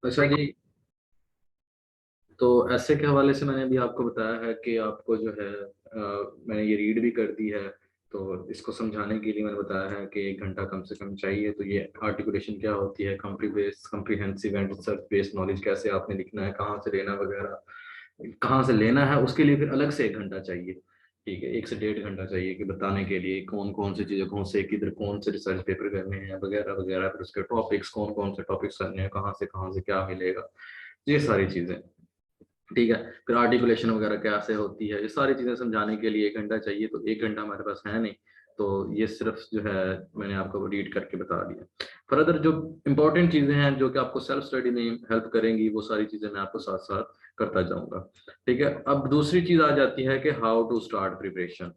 अच्छा जी। तो ऐसे के हवाले से मैंने अभी आपको बताया है कि आपको जो है मैंने ये रीड भी कर दी है। तो इसको समझाने के लिए मैंने बताया है कि 1 घंटा कम से कम चाहिए। तो ये आर्टिकुलेशन क्या होती है, comprehensive and research based knowledge कैसे आपने लिखना है, कहाँ से लेना वगैरह, कहाँ से लेना है, उसके लिए फिर अलग से 1 घंटा चाहिए। ठीक है, 1 से 1.5 घंटा चाहिए कि बताने के लिए कौन कौन सी चीज़ें, कौन से किधर कौन से रिसर्च पेपर करने हैं वगैरह वगैरह, फिर उसके टॉपिक्स कौन कौन से टॉपिक्स करने हैं, कहाँ से क्या मिलेगा, ये सारी चीज़ें। ठीक है, फिर आर्टिकुलेशन वगैरह कैसे होती है, ये सारी चीज़ें समझाने के लिए 1 घंटा चाहिए। तो 1 घंटा हमारे पास है नहीं। तो ये सिर्फ जो है मैंने आपको रीड करके बता दिया। फर्दर जो इंपॉर्टेंट चीज़ें हैं जो कि आपको सेल्फ स्टडी में हेल्प करेंगी, वो सारी चीज़ें मैं आपको साथ साथ करता जाऊंगा। ठीक है, अब दूसरी चीज़ आ जाती है कि हाउ टू स्टार्ट प्रिपरेशन।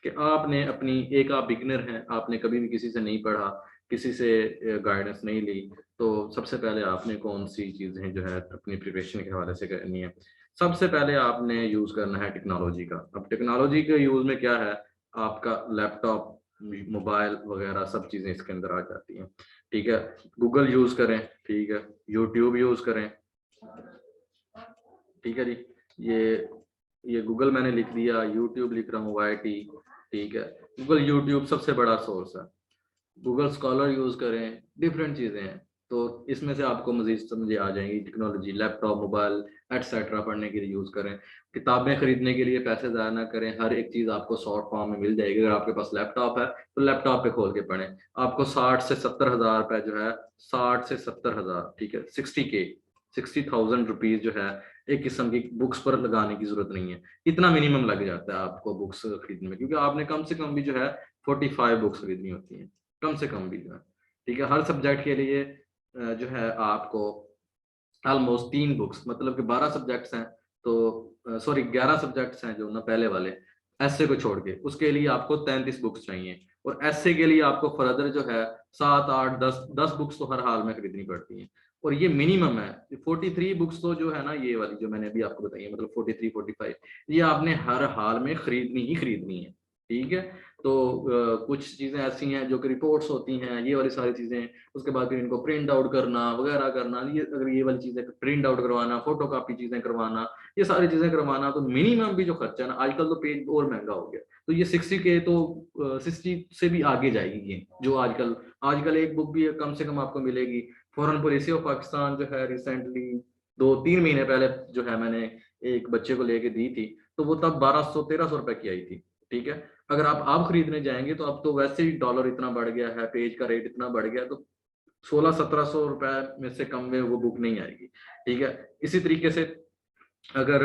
कि आपने अपनी, एक आप बिगनर हैं, आपने कभी भी किसी से नहीं पढ़ा, किसी से गाइडेंस नहीं ली। तो सबसे पहले आपने कौन सी चीज़ें जो है अपनी प्रिपरेशन के हवाले से करनी है। सबसे पहले आपने यूज़ करना है टेक्नोलॉजी का। अब टेक्नोलॉजी के यूज़ में क्या है, आपका लैपटॉप, मोबाइल वगैरह सब चीज़ें इसके अंदर आ जाती हैं। ठीक है, गूगल यूज़ करें, ठीक है, यूट्यूब यूज़ करें। ठीक है जी, ये ये गूगल मैंने लिख दिया, यूट्यूब लिख रहा हूँ, YT। ठीक है, गूगल यूट्यूब सबसे बड़ा सोर्स है। गूगल स्कॉलर यूज़ करें, डिफरेंट चीज़ें हैं। तो इसमें से आपको मजीद समझे आ जाएंगी। टेक्नोलॉजी, लैपटॉप, मोबाइल एटसेट्रा पढ़ने के लिए यूज़ करें। किताबें खरीदने के लिए पैसे ज़ाया ना करें, हर एक चीज़ आपको शॉर्ट फॉर्म में मिल जाएगी। अगर आपके पास लैपटॉप है तो लैपटॉप पे खोल के पढ़ें। आपको 60 से 70 हज़ार रुपये जो है, 60 से 70 हज़ार, ठीक है, 60,000 रुपीज़ जो है, एक किस्म की बुक्स पर लगाने की जरूरत नहीं है। इतना मिनिमम लग जाता है आपको बुक्स खरीदने में, क्योंकि आपने कम से कम भी जो है 45 बुक्स खरीदनी होती हैं, कम से कम भी जो है। ठीक है, हर सब्जेक्ट के लिए जो है आपको ऑलमोस्ट 3 बुक्स, मतलब कि 12 सब्जेक्ट्स हैं। तो सॉरी, 11 सब्जेक्ट्स हैं जो ना पहले वाले, ऐसे को छोड़ के, उसके लिए आपको 33 बुक्स चाहिए। और ऐसे के लिए आपको फर्दर जो है 7 8 10 10 बुक्स तो हर हाल में खरीदनी पड़ती हैं। और ये मिनिमम है। 43 बुक्स तो जो है ना, ये वाली जो मैंने अभी आपको बताई है, मतलब 43 45, ये आपने हर हाल में खरीदनी ही खरीदनी है। ठीक है। तो कुछ चीज़ें ऐसी हैं जो कि रिपोर्ट्स होती हैं, ये वाली सारी चीज़ें। उसके बाद फिर इनको प्रिंट आउट करना वगैरह करना, ये अगर ये वाली चीज़ें प्रिंट आउट करवाना, फोटो कॉपी चीज़ें करवाना, ये सारी चीज़ें करवाना, तो मिनिमम भी जो खर्चा है ना, आजकल तो पेज और महंगा हो गया। तो ये 60 के तो 60 से भी आगे जाएगी ये, जो आजकल आजकल एक बुक भी कम से कम आपको मिलेगी। फॉरेन पॉलिसी ऑफ पाकिस्तान जो है, रिसेंटली 2 3 महीने पहले जो है, मैंने एक बच्चे को लेके दी थी। तो वो तब 1200 1300 रुपए की आई थी। ठीक है। अगर आप खरीदने जाएंगे तो अब तो वैसे ही डॉलर इतना बढ़ गया है, पेज का रेट इतना बढ़ गया है, तो 1600 1700 रुपए में से कम में वो बुक नहीं आएगी। ठीक है। इसी तरीके से अगर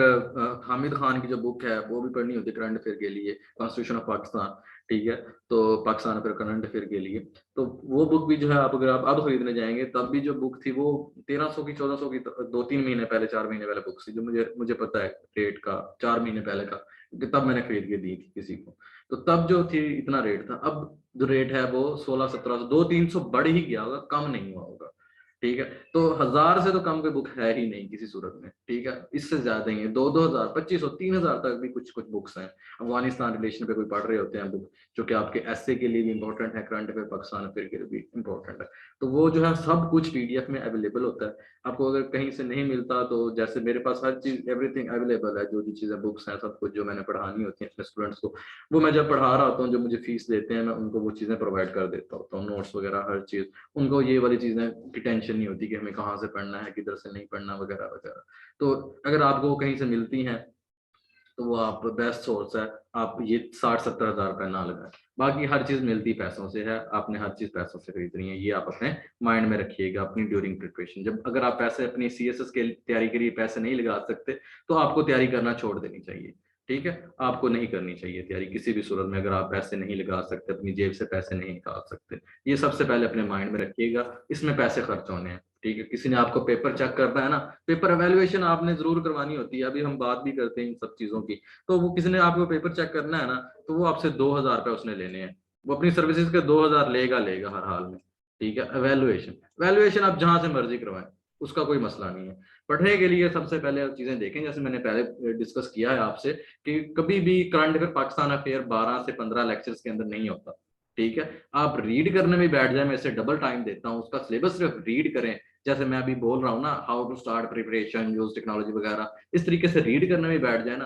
हामिद खान की जो बुक है वो भी पढ़नी होती है करंट अफेयर के लिए, कॉन्स्टिट्यूशन ऑफ पाकिस्तान। ठीक है। तो पाकिस्तान अफेयर करंट अफेयर के लिए, तो वो बुक भी जो है, आप अगर आप अब खरीदने जाएंगे, तब भी जो बुक थी वो 1300 की 1400 की, 2 3 महीने पहले 4 महीने पहले बुक थी, जो मुझे मुझे पता है रेट का, 4 महीने पहले का, क्योंकि तब मैंने खरीद के दी थी किसी को। तो तब जो थी इतना रेट था, अब जो रेट है वो 1600 1700, 2 300 बढ़ ही गया होगा, कम नहीं हुआ होगा। ठीक है। तो 1000 से तो कम कोई बुक है ही नहीं किसी सूरत में। ठीक है, इससे ज्यादा ही है, 2 2000 2500 3000 तक भी कुछ कुछ बुक्स हैं। अफगानिस्तान रिलेशन पे कोई पढ़ रहे होते हैं बुक, जो कि आपके एसए के लिए भी इंपॉर्टेंट है, करंट अफेयर पाकिस्तान अफेयर के लिए भी इंपॉर्टेंट है। तो वो जो है सब कुछ पीडीएफ में अवेलेबल होता है। आपको अगर कहीं से नहीं मिलता, तो जैसे मेरे पास हर चीज एवरीथिंग अवेलेबल है, जो जो चीजें बुक्स हैं सब कुछ जो मैंने पढ़ानी होती है अपने स्टूडेंट्स को, वो मैं जब पढ़ा रहा होता हूँ, जो मुझे फीस देते हैं, मैं उनको वो चीजें प्रोवाइड कर देता होता हूँ, नोट्स वगैरह हर चीज। उनको ये वाली चीजें की टेंशन नहीं होती कि हमें कहाँ से पढ़ना है, किधर से नहीं पढ़ना वगैरह वगैरह। तो अगर आपको कहीं से मिलती हैं, तो वो आप बेस्ट सोर्स है। आप ये 60 70 हज़ार रुपये ना लगाएं। बाकी हर चीज मिलती पैसों से है, आपने हर चीज पैसों से खरीदनी है, ये आप अपने माइंड में रखिएगा अपनी ड्यूरिंग प्रिपरेशन। जब अगर आप पैसे अपनी सीएसएस के तैयारी के लिए पैसे नहीं लगा सकते, तो आपको तैयारी करना छोड़ देनी चाहिए। ठीक है, आपको नहीं करनी चाहिए तैयारी किसी भी सूरत में, अगर आप पैसे नहीं लगा सकते, अपनी जेब से पैसे नहीं निकाल सकते। ये सबसे पहले अपने माइंड में रखिएगा, इसमें पैसे खर्च होने हैं। ठीक है, किसी ने आपको पेपर चेक करना है ना, पेपर एवेल्युएशन आपने जरूर करवानी होती है, अभी हम बात भी करते हैं इन सब चीजों की। तो वो किसी ने आपको पेपर चेक करना है ना, तो वो आपसे 2000 रुपये उसने लेने हैं। वो अपनी सर्विसेज के 2000 लेगा लेगा हर हाल में। ठीक है, एवेल्युएशन एवेल्युएशन आप जहां से मर्जी करवाएं, उसका कोई मसला नहीं है। पढ़ने के लिए सबसे पहले चीजें देखें, जैसे मैंने पहले डिस्कस किया है आपसे, कि कभी भी करंट अफेयर पाकिस्तान अफेयर 12 से 15 लेक्चर्स के अंदर नहीं होता। ठीक है, आप रीड करने में बैठ जाए, मैं इससे डबल टाइम देता हूँ, उसका सिलेबस सिर्फ रीड करें, जैसे मैं अभी बोल रहा हूँ ना, how to start preparation use technology वगैरह, इस तरीके से रीड करने में बैठ जाए ना,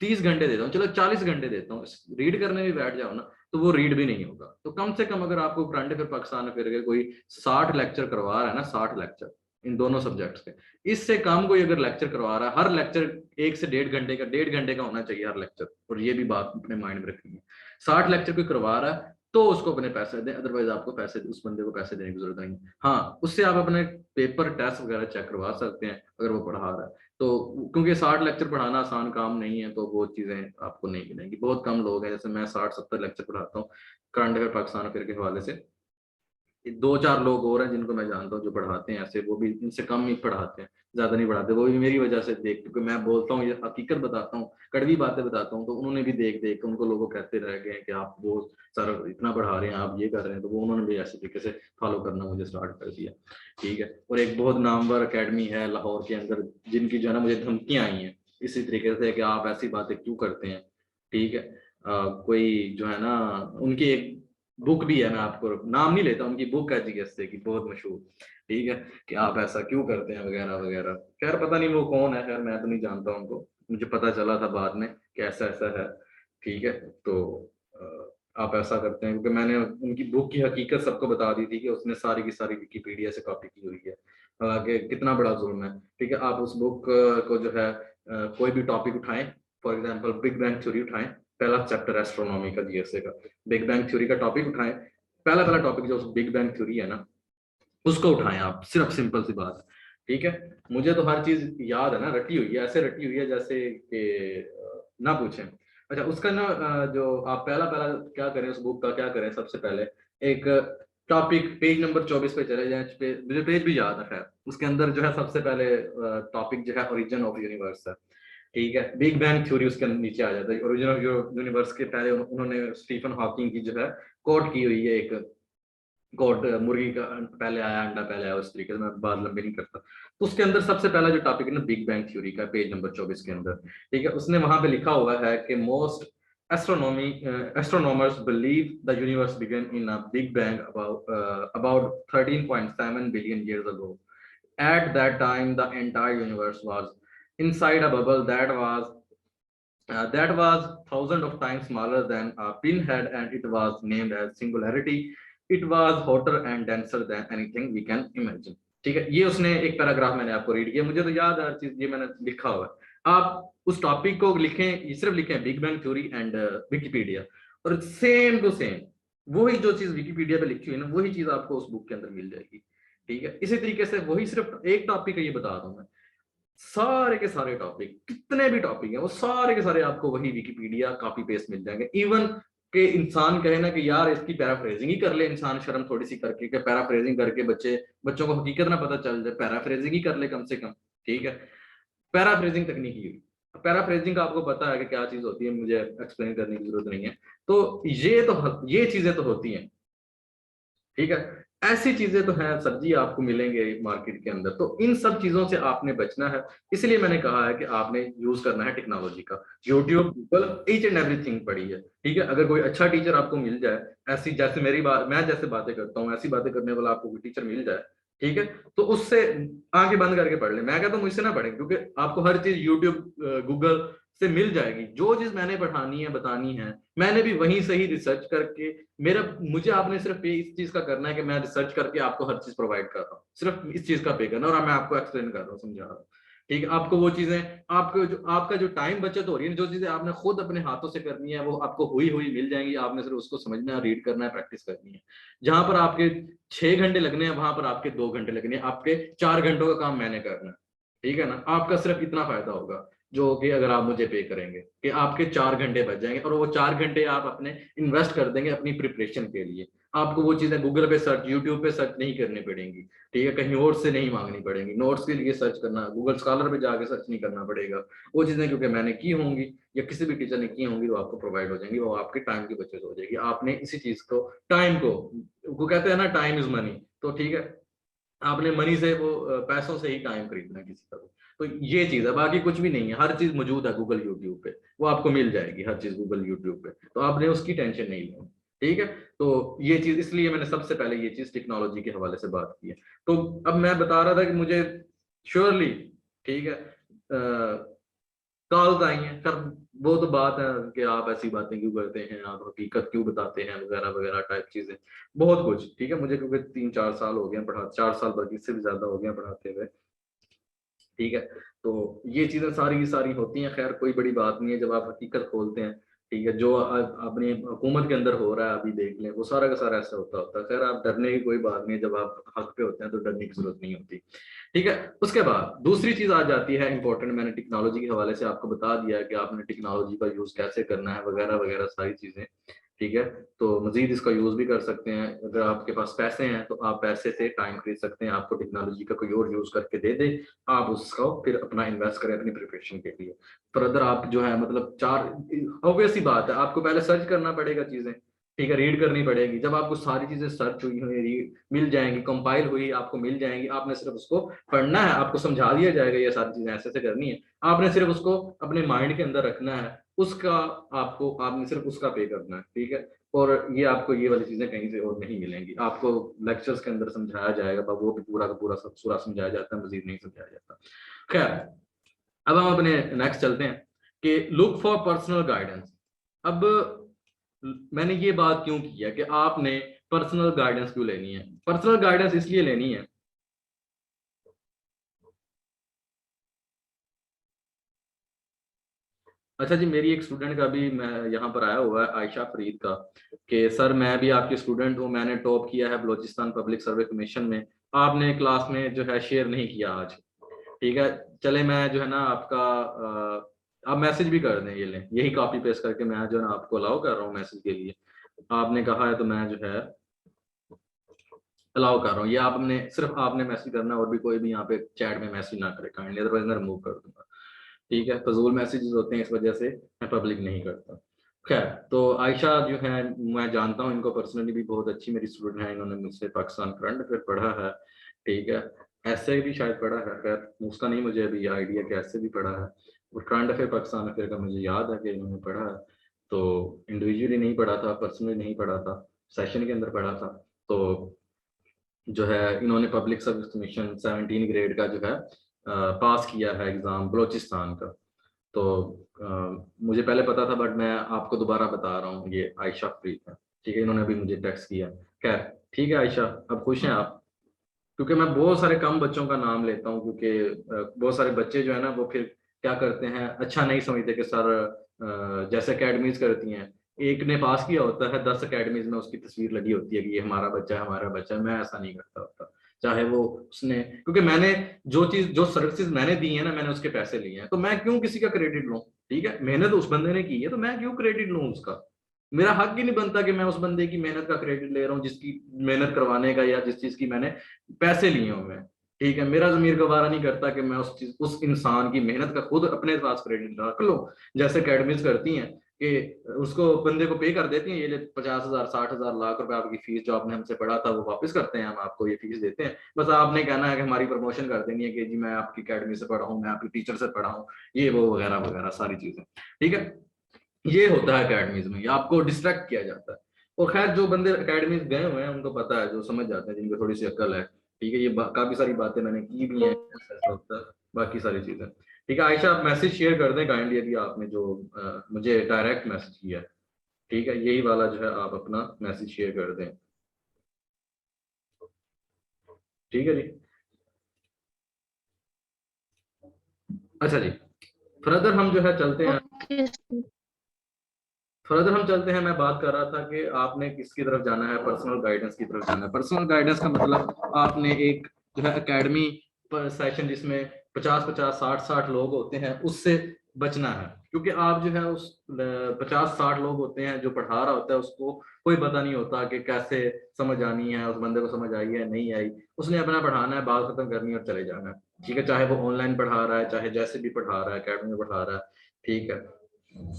30 घंटे देता हूँ, चलो 40 घंटे देता हूँ, रीड करने में बैठ जाओ ना, तो वो रीड भी नहीं होगा। तो कम से कम अगर आपको करंट अफेयर पाकिस्तान अफेयर के कोई 60 लेक्चर करवा रहा है ना, 60 लेक्चर इन दोनों सब्जेक्ट्स के, इससे कम कोई अगर लेक्चर करवा रहा है, हर लेक्चर 1 से 1.5 घंटे का, 1.5 घंटे का होना चाहिए हर लेक्चर, और ये भी बात अपने माइंड में रखनी है। 60 लेक्चर कोई करवा रहा है तो उसको अपने पैसे दें, अदरवाइज आपको पैसे, उस बंदे को पैसे देने की जरूरत नहीं है। हाँ, उससे आप अपने पेपर टेस्ट वगैरह चेक करवा सकते हैं अगर वो पढ़ा रहा है तो, क्योंकि 60 लेक्चर पढ़ाना आसान काम नहीं है, तो वो चीजें आपको नहीं मिलेंगी। बहुत कम लोग हैं, जैसे मैं 60-70 लेक्चर पढ़ाता हूँ करंट अफेयर पाकिस्तान अफेयर के हवाले से, 2-4 लोग और हैं जिनको मैं जानता हूँ जो पढ़ाते हैं ऐसे, वो भी इनसे कम ही पढ़ाते हैं, ज्यादा नहीं पढ़ाते, वो भी मेरी वजह से देख, क्योंकि मैं बोलता हूँ, ये हकीकत बताता हूँ, कड़वी बातें बताता हूँ, तो उन्होंने भी देख देख के उनको लोगों कहते रह गए हैं कि आप वो सर इतना पढ़ा रहे हैं, आप ये कर रहे हैं, तो वो उन्होंने भी ऐसे तरीके से फॉलो करना मुझे स्टार्ट कर दिया। ठीक है, और एक बहुत नामवर अकेडमी है लाहौर के अंदर, जिनकी जो है ना मुझे धमकियां आई हैं इसी तरीके से कि आप ऐसी बातें क्यों करते हैं। ठीक है, कोई जो है ना, उनकी एक बुक भी है, मैं आपको नाम नहीं लेता, उनकी बुक है जीएसए की, बहुत मशहूर। ठीक है, कि आप ऐसा क्यों करते हैं वगैरह वगैरह, खैर पता नहीं वो कौन है, खैर मैं तो नहीं जानता उनको, मुझे पता चला था बाद में कि ऐसा ऐसा है। ठीक है, तो आप ऐसा करते हैं, क्योंकि मैंने उनकी बुक की हकीकत सबको बता दी थी कि उसने सारी की सारी विकीपीडिया से कॉपी की हुई है, कि कितना बड़ा जुर्म है। ठीक है, आप उस बुक को जो है कोई भी टॉपिक उठाएं, for example big bang theory उठाएं, पहला चैप्टर एस्ट्रोनॉमी का जीएसए का, बिग बैंग थ्योरी का टॉपिक उठाएं, पहला पहला टॉपिक जो बिग बैंग थ्योरी है ना, उसको उठाएं आप, सिर्फ सिंपल सी बात। ठीक है, मुझे तो हर चीज याद है ना, रटी हुई है, ऐसे रटी हुई है जैसे कि ना पूछें। अच्छा, उसका ना जो आप पहला पहला क्या करें, उस बुक का क्या करें, सबसे पहले एक टॉपिक पेज नंबर 24 पे चले जाएं, मुझे पेज भी याद है, खैर उसके अंदर जो है सबसे पहले टॉपिक जो है ओरिजिन ऑफ यूनिवर्स है। ठीक है, बिग बैंग थ्योरी उसके नीचे आ जाता है, ओरिजिन ऑफ यूनिवर्स के पहले उन्होंने स्टीफन हॉकिंग की जो है कोट की हुई है, एक गॉड, मुर्गी का पहले आया, अंडा पहले आया, उस तरीके से, मैं बात लंबी नहीं करता। तो उसके अंदर सबसे पहला जो टॉपिक है ना, बिग बैंग थ्योरी का, पेज नंबर 24 के अंदर। ठीक है, उसने वहां पे लिखा हुआ है कि most astronomy astronomers believe the universe began in a big bang about 13.7 billion years ago. At that time, the entire universe was inside a bubble that was thousand of times smaller than a pinhead, and it was named as singularity. It was hotter and denser than anything we can imagine. ठीक है, ये उसने एक paragraph मैंने आपको read किया, मुझे तो याद है हर चीज, ये मैंने लिखा हुआ है। आप उस टॉपिक को लिखें, ये सिर्फ लिखें big bang theory and Wikipedia, और सेम टू सेम वही जो चीज विकिपीडिया पे लिखी हुई है ना, वही चीज आपको उस बुक के अंदर मिल जाएगी। ठीक है, इसी तरीके से वही सिर्फ एक टॉपिक है, ये बता रहा हूं मैं, सारे के सारे टॉपिक, कितने भी टॉपिक हैं, वो सारे के सारे आपको वही विकिपीडिया कॉपी पेस्ट मिल जाएंगे। इवन के इंसान कहे ना कि यार इसकी पैराफ्रेजिंग ही कर ले, इंसान शर्म थोड़ी सी करके कि पैराफ्रेजिंग करके बच्चों को हकीकत ना पता चल जाए, पैराफ्रेजिंग ही कर ले कम से कम। ठीक है, पैराफ्रेजिंग तकनीक ही हुई। पैराफ्रेजिंग का आपको पता है कि क्या चीज होती है, मुझे एक्सप्लेन करने की जरूरत नहीं है। तो ये चीजें तो होती हैं। ठीक है, ऐसी चीजें तो हैं सर जी, आपको मिलेंगे मार्केट के अंदर, तो इन सब चीजों से आपने बचना है। इसलिए मैंने कहा है कि आपने यूज करना है टेक्नोलॉजी का, YouTube, Google, each and everything पढ़ी है। ठीक है, अगर कोई अच्छा टीचर आपको मिल जाए, ऐसी जैसे मेरी बात, मैं जैसे बातें करता हूँ, ऐसी बातें करने वाला आपको कोई टीचर मिल जाए, ठीक है, तो उससे आंखें बंद करके पढ़ ले। मैं कहता हूँ मुझसे ना पढ़े, क्योंकि आपको हर चीज यूट्यूब, गूगल से मिल जाएगी। जो चीज मैंने पढ़ानी है, बतानी है, मैंने भी वहीं से ही रिसर्च करके, मेरा मुझे आपने सिर्फ इस चीज का करना है कि मैं रिसर्च करके आपको हर चीज प्रोवाइड कर रहा हूँ, सिर्फ इस चीज का पे करना, और मैं आपको एक्सप्लेन कर रहा हूँ, समझा रहा हूँ। ठीक है, आपको वो चीजें, आपको जो आपका जो टाइम बचत हो रही है, जो चीजें आपने खुद अपने हाथों से करनी है, वो आपको हुई हुई मिल जाएंगी। आपने सिर्फ उसको समझना है, रीड करना है, प्रैक्टिस करनी है। जहां पर आपके 6 घंटे लगने हैं, वहां पर आपके 2 घंटे लगने हैं, आपके 4 घंटों का काम मैंने करना है। ठीक है ना, आपका सिर्फ इतना फायदा होगा, जो कि अगर आप मुझे पे करेंगे, कि आपके 4 घंटे बच जाएंगे, और वो 4 घंटे आप अपने इन्वेस्ट कर देंगे अपनी प्रिपरेशन के लिए। आपको वो चीजें गूगल पे सर्च, यूट्यूब पे सर्च नहीं करनी पड़ेंगी। ठीक है, कहीं और से नहीं मांगनी पड़ेंगी, नोट्स के लिए सर्च करना, गूगल स्कॉलर पे जाके सर्च नहीं करना पड़ेगा। वो चीजें क्योंकि मैंने की होंगी या किसी भी टीचर ने की होंगी, वो आपको प्रोवाइड हो जाएंगी, वो आपके टाइम की बचत हो जाएगी। आपने इसी चीज को, टाइम को, वो कहते हैं ना टाइम इज मनी, तो ठीक है, आपने मनी से, वो पैसों से ही टाइम खरीदना है किसी का भी। तो ये चीज है, बाकी कुछ भी नहीं है, हर चीज मौजूद है गूगल यूट्यूब पे, वो आपको मिल जाएगी हर चीज गूगल यूट्यूब पे, तो आपने उसकी टेंशन नहीं लेनी। ठीक है। तो ये चीज इसलिए मैंने सबसे पहले ये चीज टेक्नोलॉजी के हवाले से बात की है। तो अब मैं बता रहा था कि मुझे श्योरली, ठीक है, कॉल्स आई हैं सर, वो तो बात है कि आप ऐसी बातें क्यों करते हैं, आप हकीकत क्यों बताते हैं, वगैरह वगैरह टाइप चीजें, बहुत कुछ, ठीक है। मुझे क्योंकि 3-4 साल हो गए पढ़ा, 4 साल बल्कि इससे भी ज्यादा हो गए पढ़ाते हुए, ठीक है। तो ये चीजें सारी की सारी होती हैं, खैर कोई बड़ी बात नहीं है जब आप हकीकत खोलते हैं, ठीक है। जो अपनी हुकूमत के अंदर हो रहा है अभी देख लें, वो सारा का सारा ऐसा होता है। खैर आप डरने की कोई बात नहीं है, जब आप हक पे होते हैं तो डरने की जरूरत नहीं होती, ठीक है। उसके बाद दूसरी चीज आ जाती है इंपॉर्टेंट, मैंने टेक्नोलॉजी के हवाले से आपको बता दिया है कि आपने टेक्नोलॉजी का यूज कैसे करना है, वगैरह वगैरह सारी चीजें, ठीक है। तो मजीद इसका यूज भी कर सकते हैं, अगर आपके पास पैसे हैं तो आप पैसे से टाइम खरीद सकते हैं, आपको टेक्नोलॉजी का कोई और यूज करके दे दे, आप उसको फिर अपना इन्वेस्ट करें अपनी प्रिपरेशन के लिए। फर्दर आप जो है मतलब चार, ऑब्वियस सी बात है, आपको पहले सर्च करना पड़ेगा चीजें, ठीक है, रीड करनी पड़ेगी। जब आपको सारी चीजें सर्च हुई हुई रीड मिल जाएंगी, कंपाइल हुई आपको मिल जाएंगी, आपने सिर्फ उसको पढ़ना है, आपको समझा दिया जाएगा ये सारी चीजें ऐसे ऐसे करनी है, आपने सिर्फ उसको अपने माइंड के अंदर रखना है, उसका आपको, आपने सिर्फ उसका पे करना है, ठीक है। और ये आपको ये वाली चीजें कहीं से और नहीं मिलेंगी, आपको लेक्चर्स के अंदर समझाया जाएगा, पर वो भी पूरा का पूरा सब पूरा समझाया जाता है, मजीद नहीं समझाया जाता। खैर, अब हम अपने नेक्स्ट चलते हैं कि लुक फॉर पर्सनल गाइडेंस। अब मैंने ये बात क्यों की है कि आपने पर्सनल गाइडेंस क्यों लेनी है? पर्सनल गाइडेंस इसलिए लेनी है, अच्छा जी, मेरी एक स्टूडेंट का भी मैं यहाँ पर आया हुआ है, आयशा फरीद का, कि सर मैं भी आपकी स्टूडेंट हूँ, मैंने टॉप किया है बलोचिस्तान पब्लिक सर्वे कमीशन में, आपने क्लास में जो है शेयर नहीं किया आज, ठीक है। चले मैं जो है ना आपका आप मैसेज भी कर दें, ये लें, यही कॉपी पेस्ट करके मैं जो है ना आपको अलाउ कर रहा हूँ मैसेज के लिए, आपने कहा है तो मैं जो है अलाउ कर रहा हूँ। ये आपने सिर्फ आपने मैसेज करना है, और भी कोई भी यहाँ पे चैट में मैसेज ना करे काइंडली, अदरवाइज मैं रिमूव कर दूंगा, ठीक है। फजूल मैसेजेस होते हैं, इस वजह से मैं पब्लिक नहीं करता। खैर, तो आयशा जो है मैं जानता हूँ इनको पर्सनली भी, बहुत अच्छी मेरी स्टूडेंट है, इन्होंने मुझसे पाकिस्तान करंट अफेयर पढ़ा है, ठीक है, ऐसे भी शायद पढ़ा है, खैर उसका नहीं मुझे अभी आइडिया कि ऐसे भी पढ़ा है, और करंट अफेयर पाकिस्तान अफेयर का मुझे याद है कि इन्होंने पढ़ा है। तो इंडिविजुअली नहीं पढ़ा था, पर्सनली नहीं पढ़ा था, सेशन के अंदर पढ़ा था। तो जो है इन्होंने पब्लिक सर्विस कमीशन 17 ग्रेड का जो है पास किया है एग्जाम बलोचिस्तान का। तो मुझे पहले पता था, बट मैं आपको दोबारा बता रहा हूँ, ये आयशा फरीद है, ठीक है, इन्होंने अभी मुझे टेक्स्ट किया। खैर, ठीक है आयशा, अब खुश हैं आप? क्योंकि मैं बहुत सारे कम बच्चों का नाम लेता हूँ, क्योंकि बहुत सारे बच्चे जो है ना वो फिर क्या करते हैं, अच्छा नहीं समझते कि सर जैसे अकेडमीज करती हैं, एक ने पास किया होता है, 10 अकेडमीज में उसकी तस्वीर लगी होती है कि ये हमारा बच्चा है, हमारा बच्चा है। मैं ऐसा नहीं करता होता, चाहे वो उसने, क्योंकि मैंने जो चीज जो सर्विसेज मैंने दी है ना, मैंने उसके पैसे लिए हैं, तो मैं क्यों किसी का क्रेडिट लूं? ठीक है, मेहनत उस बंदे ने की है, तो मैं क्यों क्रेडिट लूं उसका? मेरा हक ही नहीं बनता कि मैं उस बंदे की मेहनत का क्रेडिट ले रहा हूँ, जिसकी मेहनत करवाने का, या जिस चीज की मैंने पैसे लिए हुए हैं, ठीक है। मेरा जमीर गवारा नहीं करता कि मैं उस चीज, उस इंसान की मेहनत का खुद अपने पास क्रेडिट रख लो, जैसे अकेडमीज करती हैं कि उसको बंदे को पे कर देती हैं, ये ले 50,000 60,000 लाख रुपए आपकी फीस, जो आपने हमसे पढ़ा था वो वापस करते हैं, हम आपको ये फीस देते हैं, बस आपने कहना है कि हमारी प्रमोशन कर देनी है कि जी मैं आपकी अकेडमी से पढ़ा हूँ, मैं आपकी टीचर से पढ़ा हूँ, ये वो वगैरह वगैरह सारी चीजें, ठीक है। ये होता है अकेडमीज में, ये आपको डिस्ट्रैक्ट किया जाता है। और खैर जो बंदे अकेडमीज गए हुए हैं उनको पता है, जो समझ जाते हैं, जिनको थोड़ी सी अक्ल है, ठीक है, ये काफी सारी बातें मैंने की भी हैं, ऐसा ऐसा होता है, बाकी सारी चीजें, ठीक है। आयशा, आप मैसेज शेयर कर दें काइंडली, अभी आपने जो मुझे डायरेक्ट मैसेज किया है, ठीक है, यही वाला जो है आप अपना मैसेज शेयर कर दें, ठीक है जी। अच्छा जी, फर्दर हम जो है चलते हैं, ओके। फर्दर हम चलते हैं। मैं बात कर रहा था कि आपने किसकी तरफ जाना है, पर्सनल गाइडेंस की तरफ जाना है। पर्सनल गाइडेंस का मतलब आपने एक जो है एकेडमी पर सेशन जिसमें 50-50 60-60 लोग होते हैं उससे बचना है, क्योंकि आप जो है उस 50-60 लोग होते हैं, जो पढ़ा रहा होता है उसको कोई पता नहीं होता कि कैसे समझ आनी है, उस बंदे को समझ आई है नहीं आई, उसने अपना पढ़ाना है, बात खत्म करनी है और चले जाना है, ठीक है। चाहे वो ऑनलाइन पढ़ा रहा है, चाहे जैसे भी पढ़ा रहा है, अकेडमी में पढ़ा रहा है, ठीक है,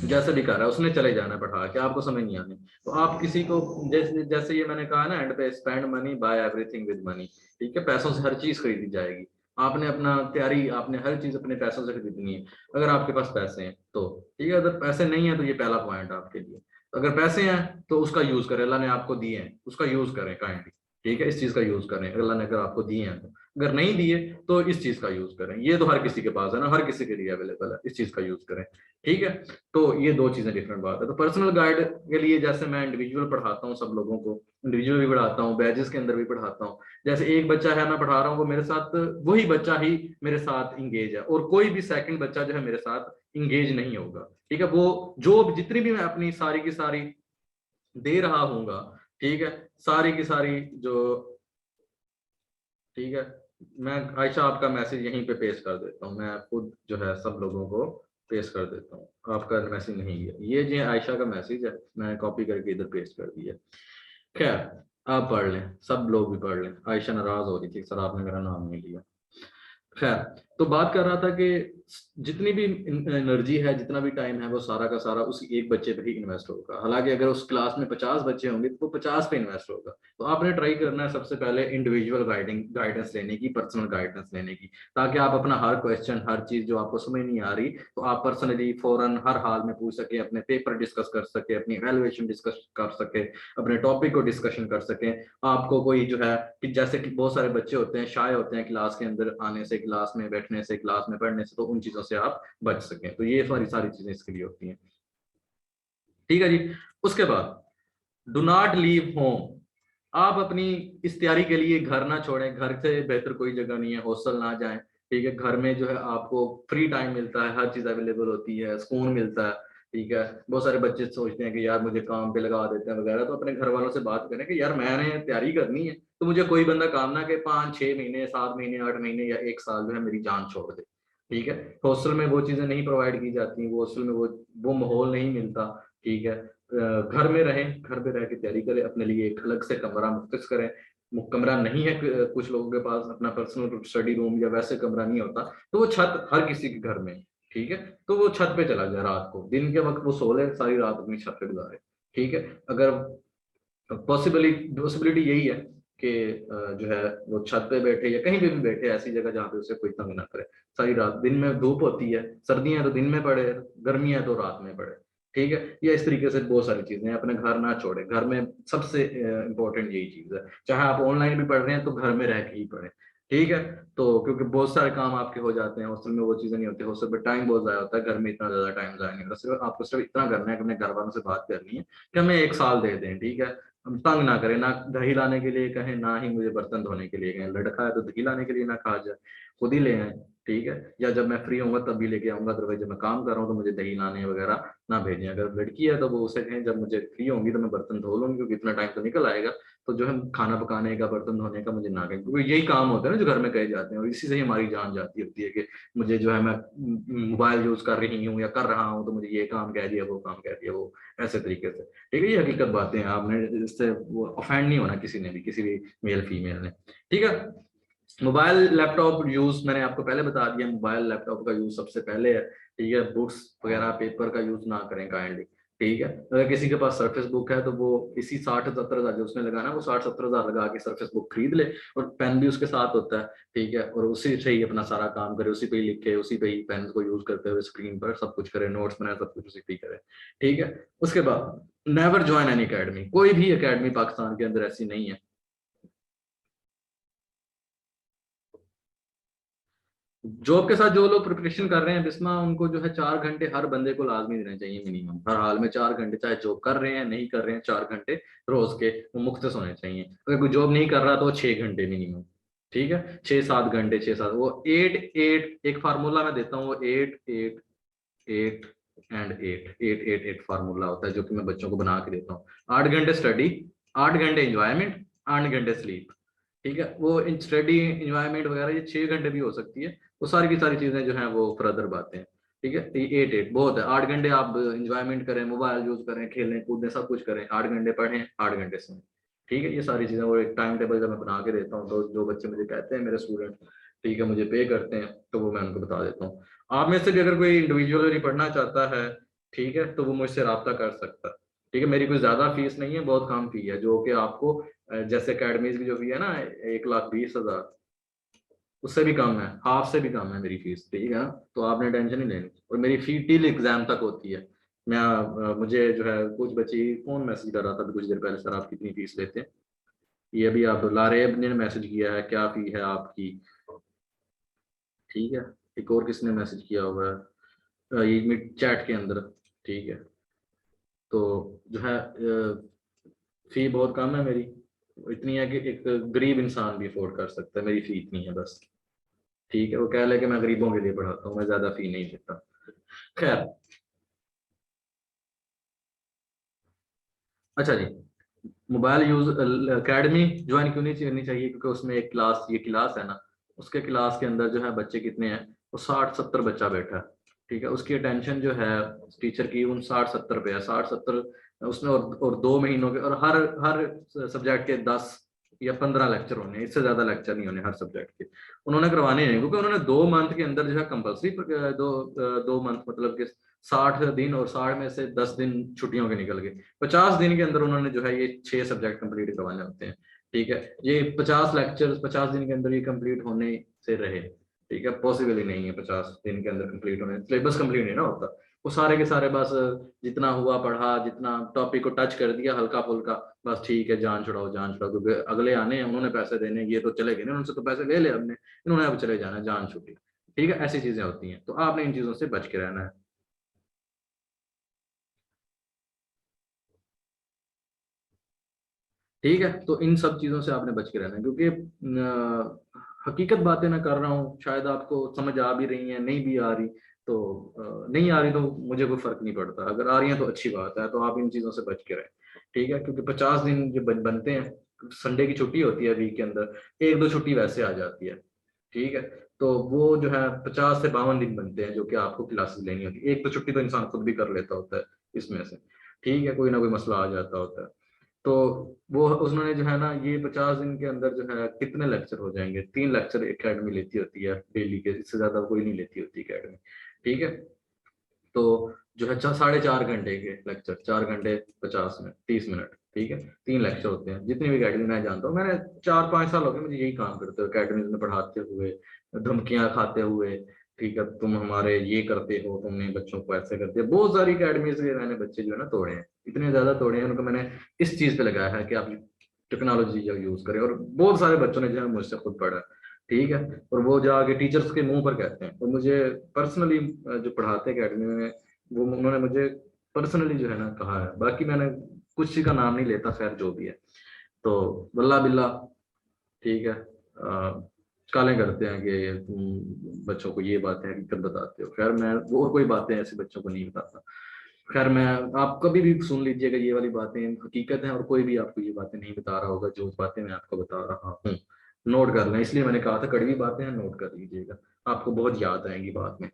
जैसे भी कर रहा है उसने चले जाना है पढ़ा के, आपको समझ नहीं आनी। तो आप किसी को, जैसे जैसे ये मैंने कहा ना एंड पे, spend money by everything with money, ठीक है, पैसों से हर चीज खरीदी जाएगी, आपने अपना तैयारी, आपने हर चीज अपने पैसों से खरीदनी है, अगर आपके पास पैसे हैं तो, ठीक है, अगर पैसे नहीं है तो ये पहला पॉइंट आपके लिए। अगर पैसे हैं तो उसका यूज करें, अल्लाह ने आपको दिए हैं उसका यूज करें काइंडली, ठीक है, इस चीज का यूज करें, अल्लाह ने अगर आपको दिए हैं तो। अगर नहीं दिए तो इस चीज का यूज करें, ये तो हर किसी के पास है ना, हर किसी के लिए अवेलेबल है, इस चीज का यूज करें, ठीक है। तो ये दो चीजें डिफरेंट बात है। तो पर्सनल गाइड के लिए जैसे मैं इंडिविजुअल पढ़ाता हूँ सब लोगों को, इंडिविजुअल भी पढ़ाता हूँ, बैचेस के अंदर भी पढ़ाता हूँ। जैसे एक बच्चा है मैं पढ़ा रहा हूँ, वो मेरे साथ वही बच्चा ही मेरे साथ इंगेज है, और कोई भी सेकंड बच्चा जो है मेरे साथ इंगेज नहीं होगा, ठीक है। वो जो जितनी भी मैं अपनी सारी की सारी दे रहा हूँगा, ठीक है, सारी की सारी जो, ठीक है, मैं आयशा आपका मैसेज यहीं पे पेश कर देता हूँ, मैं खुद जो है सब लोगों को पेश कर देता हूँ, आपका मैसेज नहीं है ये जो आयशा का मैसेज है, मैं कॉपी करके इधर पेस्ट कर दिया। खैर, आप पढ़ लें, सब लोग भी पढ़ लें। आयशा नाराज हो रही थी सर आपने मेरा नाम नहीं लिया। खैर, तो बात कर रहा था कि जितनी भी एनर्जी है, जितना भी टाइम है, वो सारा का सारा उस एक बच्चे पे ही इन्वेस्ट होगा। हालांकि अगर उस क्लास में 50 बच्चे होंगे तो 50 पे इन्वेस्ट होगा। तो आपने ट्राई करना है सबसे पहले इंडिविजुअल गाइडेंस लेने की, पर्सनल गाइडेंस लेने की, ताकि आप अपना हर क्वेश्चन, हर चीज जो आपको समझ नहीं आ रही, तो आप पर्सनली फौरन हर हाल में पूछ सके, अपने पेपर डिस्कस कर सके, अपनी एवेल्युएशन डिस्कस कर सके, अपने टॉपिक को डिस्कशन कर सके। आपको कोई जो है कि जैसे कि बहुत सारे बच्चे होते हैं, शाय होते हैं क्लास के अंदर आने से, क्लास में बैठने से, क्लास में पढ़ने से, तो उन चीजों से आप बच सकें। तो ये सारी सारी चीजें इसके लिए होती हैं, ठीक है जी। उसके बाद डू नॉट लीव होम। आप अपनी इस तैयारी के लिए घर ना छोड़ें, घर से बेहतर कोई जगह नहीं है, हॉस्टल ना जाएं, ठीक है। घर में जो है आपको फ्री टाइम मिलता है, हर चीज अवेलेबल होती है, सुकून मिलता है, ठीक है। बहुत सारे बच्चे सोचते हैं कि यार मुझे काम पे लगा देते हैं वगैरह, तो अपने घर वालों से बात करें कि यार मैंने तैयारी करनी है, तो मुझे कोई बंदा काम ना कि 5 6 महीने 7 महीने 8 महीने या 1 साल जो है मेरी जान छोड़ दे, ठीक है। हॉस्टल में वो चीजें नहीं प्रोवाइड की जाती, वो हॉस्टल में वो माहौल नहीं मिलता, ठीक है। घर में रहें, घर में रह के तैयारी करें, अपने लिए एक अलग से कमरा मुख्तस करें। कमरा नहीं है कुछ लोगों के पास अपना पर्सनल स्टडी रूम या वैसे कमरा नहीं होता, तो वो छत हर किसी के घर में, ठीक है, तो वो छत पे चला जाए, रात को दिन के वक्त वो सो ले, सारी रात अपनी छत पे गुजारे, ठीक है। अगर पॉसिबिलिटी यही है कि जो है वो छत पे बैठे या कहीं पे भी बैठे, ऐसी जगह जहाँ पे उसे कोई तंग ना करे सारी रात। दिन में धूप होती है, सर्दियां हैं तो दिन में पड़े, गर्मियां हैं तो रात में पड़े, ठीक है। या इस तरीके से बहुत सारी चीजें हैं, अपने घर ना छोड़े। घर में सबसे इंपॉर्टेंट यही चीज है, चाहे आप ऑनलाइन भी पढ़ रहे हैं तो घर में रह के ही पढ़े, ठीक है। तो क्योंकि बहुत सारे काम आपके हो जाते हैं, हॉस्टल में वो चीजें नहीं होती, हॉस्टल में टाइम बहुत ज्यादा होता है, घर में इतना ज्यादा टाइम जाया नहीं होता। सिर्फ आपको सिर्फ इतना करना है कि अपने घर वालों से बात करनी है कि हमें 1 साल दे दें, ठीक है। हम तंग ना करें, ना दही लाने के लिए कहें, ना ही मुझे बर्तन धोने के लिए कहें। लड़का है तो दही लाने के लिए ना कहा जाए, खुद ही ले आए, ठीक है। या जब मैं फ्री होऊंगा तब भी लेके आऊंगा, अदरवाइज जब मैं काम कर रहा हूँ तो मुझे दही लाने वगैरह ना भेजें। अगर लड़की है तो वो उसे कहें जब मुझे फ्री होंगी तो मैं बर्तन धो लूंगी, क्योंकि इतना टाइम तो निकल आएगा, तो जो है खाना पकाने का, बर्तन धोने का मुझे ना कहें, क्योंकि यही काम होते हैं ना जो घर में कहे जाते हैं, और इसी से ही हमारी जान जाती होती है कि मुझे जो है मैं मोबाइल यूज कर रही हूँ या कर रहा हूँ तो मुझे ये काम कह दिया, वो काम कह दिया, वो ऐसे तरीके से, ठीक है। ये हकीकत बातें हैं, आपने इससे वो ऑफेंड नहीं होना किसी ने भी, किसी भी मेल फीमेल ने, ठीक है। मोबाइल लैपटॉप यूज मैंने आपको पहले बता दिया, मोबाइल लैपटॉप का यूज सबसे पहले है, ठीक है। बुक्स वगैरह पेपर का यूज ना करें काइंडली, ठीक है। अगर किसी के पास सरफेस बुक है तो वो इसी 60 70 हजार जो उसने लगाना है, वो 60 70 हजार लगा के सरफेस बुक खरीद ले, और पेन भी उसके साथ होता है, ठीक है। और उसी से ही अपना सारा काम करे, उसी पे ही लिखे, उसी पे ही पेन को यूज करते हुए स्क्रीन पर सब कुछ करे, नोट्स बनाए, सब कुछ उसी पे ही करे, ठीक है। उसके बाद नेवर ज्वाइन एनी अकेडमी, कोई भी अकेडमी पाकिस्तान के अंदर ऐसी नहीं है। जॉब के साथ जो लोग प्रिपरेशन कर रहे हैं बिस्मा, उनको जो है 4 घंटे हर बंदे को लाजमी देने चाहिए, मिनिमम हर हाल में 4 घंटे, चाहे जॉब कर रहे हैं नहीं कर रहे हैं, 4 घंटे रोज के वो मुख्तस होने चाहिए। अगर कोई जॉब नहीं कर रहा तो 6 घंटे मिनिमम, ठीक है। 6 7 घंटे, 6 7, वो 8 8, एक फार्मूला मैं देता हूँ, वो 8 8 8 एंड 8 8 8 8 फार्मूला होता है, जो कि मैं बच्चों को बना के देता हूँ। 8 घंटे स्टडी, 8 घंटे इंजॉयमेंट, 8 घंटे स्लीप, ठीक है। वो स्टडी इंजॉयमेंट वगैरह ये 6 घंटे भी हो सकती है, वो सारी की सारी चीजें जो है वो फर्दर बातें हैं, ठीक है। तो ये 8 8 बहुत है। 8 घंटे आप इंजॉयमेंट करें, मोबाइल यूज करें, खेलें कूदें, सब कुछ करें, 8 घंटे पढ़ें, 8 घंटे सोएं, ठीक है। ये सारी चीजें, और एक टाइम टेबल जब मैं बना के देता हूँ तो जो बच्चे मुझे कहते हैं मेरे स्टूडेंट, ठीक है, मुझे पे करते हैं, तो वो मैं उनको बता देता हूँ। आप में से भी अगर कोई इंडिविजुअली पढ़ना चाहता है, ठीक है, तो वो मुझसे रब्ता कर सकता है, ठीक है। मेरी कोई ज्यादा फीस नहीं है, बहुत कम फी है, जो कि आपको जैसे अकेडमीज की जो फी है ना 1,20,000, उससे भी कम है, हाफ से भी कम है मेरी फीस, ठीक है ना। तो आपने टेंशन नहीं लेनी, और मेरी फी टिल एग्जाम तक होती है, मैं मुझे जो है कुछ बच्चे कौन मैसेज कर रहा था अभी कुछ देर पहले, सर आप कितनी फीस लेते हैं? ये अभी आप लारेब ने मैसेज किया है, क्या फी है आपकी? ठीक है, एक और किसने मैसेज किया हुआ है ये मिड चैट के अंदर, ठीक है। तो जो है फी बहुत कम है मेरी, इतनी है कि एक गरीब इंसान भी अफोर्ड कर सकता है, मेरी फी इतनी है बस। ठीक है, वो कह ले कि मैं गरीबों के लिए पढ़ाता हूँ, मैं ज्यादा फी नहीं देता। खैर, अच्छा जी, मोबाइल यूज एकेडमी ज्वाइन क्यों नहीं करनी चाहिए? क्योंकि उसमें एक क्लास, ये क्लास है ना, उसके क्लास के अंदर जो है बच्चे कितने हैं, वो 60-70 बच्चा बैठा है। ठीक है, उसकी अटेंशन जो है टीचर की उन 60-70 पे है, 60-70 उसमें, और 2 महीनों के, और हर हर सब्जेक्ट के 10 या 15 लेक्चर होने हैं, इससे ज्यादा लेक्चर नहीं होने हर सब्जेक्ट के। उन्होंने करवाने हैं क्योंकि उन्होंने 2 मंथ के अंदर जो है कंपल्सरी, 2 मंथ मतलब कि 60 दिन, और 60 में से 10 दिन छुट्टियों के निकल गए, 50 दिन के अंदर उन्होंने जो है ये 6 सब्जेक्ट कंप्लीट करवाने होते हैं। ठीक है, ये 50 लेक्चर 50 दिन के अंदर ये कंप्लीट होने से रहे, ठीक है, पॉसिबल ही नहीं है 50 दिन के अंदर कंप्लीट होने, सिलेबस कंप्लीट नहीं ना होता। वो सारे के सारे बस जितना हुआ पढ़ा, जितना टॉपिक को टच कर दिया हल्का फुल्का, बस ठीक है, जान छुड़ाओ जान छुड़ाओ, क्योंकि अगले आने हैं, उन्होंने पैसे देने हैं, ये तो चले गए ना, उनसे तो पैसे ले ले हमने, इन्होंने अब चले जाना है, जान छुट्टी। ठीक है, ऐसी चीजें होती हैं, तो आपने इन चीजों से बच के रहना है। ठीक है, तो इन सब चीजों से आपने बच के रहना है, क्योंकि हकीकत बातें मैं कर रहा हूँ, शायद आपको समझ आ भी रही है, नहीं भी आ रही तो नहीं आ रही तो मुझे कोई फर्क नहीं पड़ता, अगर आ रही है तो अच्छी बात है, तो आप इन चीजों से बच के रहें। ठीक है, क्योंकि 50 दिन जो बनते हैं, संडे की छुट्टी होती है वीक के अंदर, 1-2 छुट्टी वैसे आ जाती है। ठीक है, तो वो जो है 50 से 52 दिन बनते हैं जो कि आपको क्लासेस लेनी होती है, एक तो छुट्टी तो इंसान खुद भी कर लेता होता है इसमें से। ठीक है, कोई ना कोई मसला आ जाता होता है। तो वो उन्होंने जो है ना, ये 50 दिन के अंदर जो है कितने लेक्चर हो जाएंगे, 3 लेक्चर एकेडमी लेती होती है डेली के, इससे ज्यादा कोई नहीं लेती होती एकेडमी। ठीक है, तो जो है 4.5 घंटे के लेक्चर, 4 घंटे 50 मिनट 30 मिनट, ठीक है, 3 लेक्चर होते हैं, जितनी भी अकेडमी मैं जानता हूँ, मैंने 4-5 साल हो गए मुझे यही काम करते हुए, अकेडमी में पढ़ाते हुए, धमकियां खाते हुए। ठीक है, तुम हमारे ये करते हो, तुमने बच्चों को ऐसे करते हो, बहुत सारी अकेडमी से मैंने बच्चे जो है ना तोड़े हैं, इतने ज्यादा तोड़े हैं, उनको मैंने इस चीज पे लगाया है कि आप टेक्नोलॉजी जो यूज करें, और बहुत सारे बच्चों ने जो है मुझसे खुद पढ़ा। ठीक है, और वो जाके टीचर्स के मुंह पर कहते हैं, और मुझे पर्सनली जो पढ़ाते हैं अकेडमी में, वो उन्होंने मुझे पर्सनली जो है ना कहा है, बाकी मैंने कुछ का नाम नहीं लेता, खैर जो भी है। तो वल्ला बिल्ला, ठीक है, काले करते हैं कि तुम बच्चों को ये बातें हकीकत बताते हो, खैर मैं वो और कोई बातें ऐसे बच्चों को नहीं बताता। खैर मैं, आप कभी भी सुन लीजिएगा, ये वाली बातें हकीकत है, और कोई भी आपको ये बातें नहीं बता रहा होगा जो बातें मैं आपको बता रहा हूँ। नोट कर लें, इसलिए मैंने कहा था कड़वी बातें हैं, नोट कर लीजिएगा, आपको बहुत याद आएंगी बाद में।